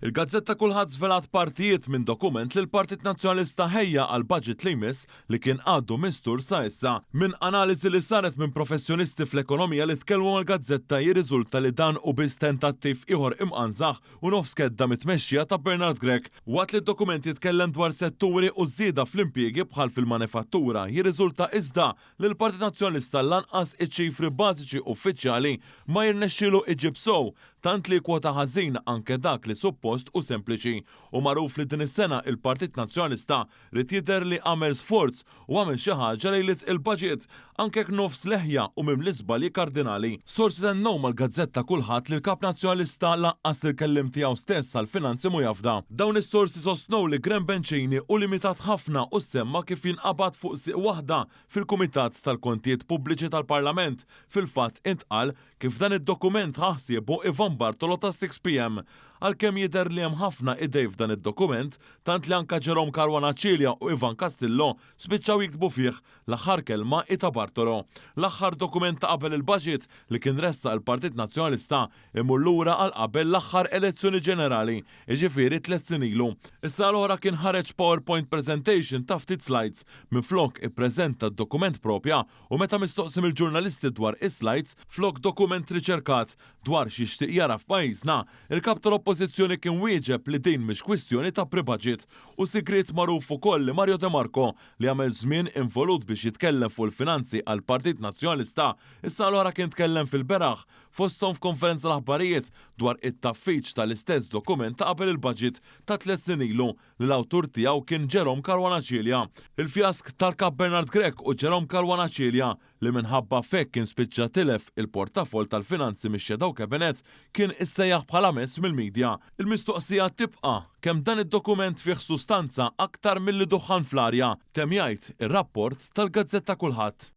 Il-Gazzetta kulħadd żvelat partijiet minn dokument li l-Partit Nazzjonalista ħejja għal budget li jmiss li kien għaddu mistur sa issa. Minn analiżi li saret minn professjonisti fl-ekonomija li tkellmu mal-Gazzetta jirriżulta li dan u biss tentattiv ieħor imqanżaħ u nofskedda mitmexxija ta' Bernard Grech. Waqt li d-dokument jitkellem dwar setturi u żieda fl-impjiegi bħal fil-manifattura, jirriżulta iżda li l-Partit Nazzjonalista lanqas iċ-ċifri bażiċi uffiċjali ma jirnexxielu iġib sew, tant li kwota ħażin anke dak li suppost u sempliċi. U magħruf li din is-sena il-Partit Nazzjonalista rid jidher li għamel sforz u għamel xi ħaġa lejlit il-budget anke knofs leħja u mim l-iżbalji kardinali. Sorsi tennew mal-Gazzetta kulħadd li l-Kap Nazzjonalista laqqas il-kellim tiegħu stess għall-finanzi mu jafda. Dawn is-sorsi sostnew li Graham Bencini u limitat ħafna u semma kif jinqabad fuq siq waħda fil-Kumitat tal-Kontijiet Pubbliċi tal-Parlament. Fil-fatt intqal kif dan id-dokument ħaħsiebu Ivan Bartolo ta' 6 PM. Għalkemm jidher li hemm ħafna idej f'dan id-dokument, tant li anke Jerome Caruana Cilja u Ivan Castillo spiċċaw jiktbu fih l-aħħar kelma ta' Bartolo. L-aħħar dokument ta' qabel il-budget li kien ressa l-Partit Nazzjonalista imur lura għal qabel l-aħħar elezzjoni ġenerali, jiġifieri 3 snin ilu. Issa l-oħra kien ħareġ PowerPoint presentation ta' ftit slides minflok ippreżenta d-dokument propja u meta mistoqsim il-ġurnalisti dwar is-slides flok dokument riċerkat dwar xi jixtieq jara f'pajjiżna, il-kap tal-Oppożizzjoni kien wieġeb li din mhix kwistjoni ta' pre-budget u sigriet magħruf ukoll li Mario De Marco li għamel żmien involut biex jitkellem fuq il-finanzi għal Partit Nazzjonalista issa l-oħra kien tkellem fil-beraħ fosthom f'konferenza l-aħbarijiet dwar it-taffiċ tal-istess dokument ta' qabel il-budget ta' 3 snin ilu li l-awtur tiegħu kien Jerome Caruana Cilja. Il-fjask tal-Kap Bernard Grech u Jerome Caruana Cilja li minħabba fekk kien spiċċa tilef il-portafol tal-finanzi mix-Shadow Cabinet kien issejjaħ bħala mezz mill-medja. Il-mistoqsija tibqa' kemm dan id-dokument fih sustanza aktar milli duħħan fl-arja, temm jgħid ir-rapport tal-Gazzetta Kulħadd.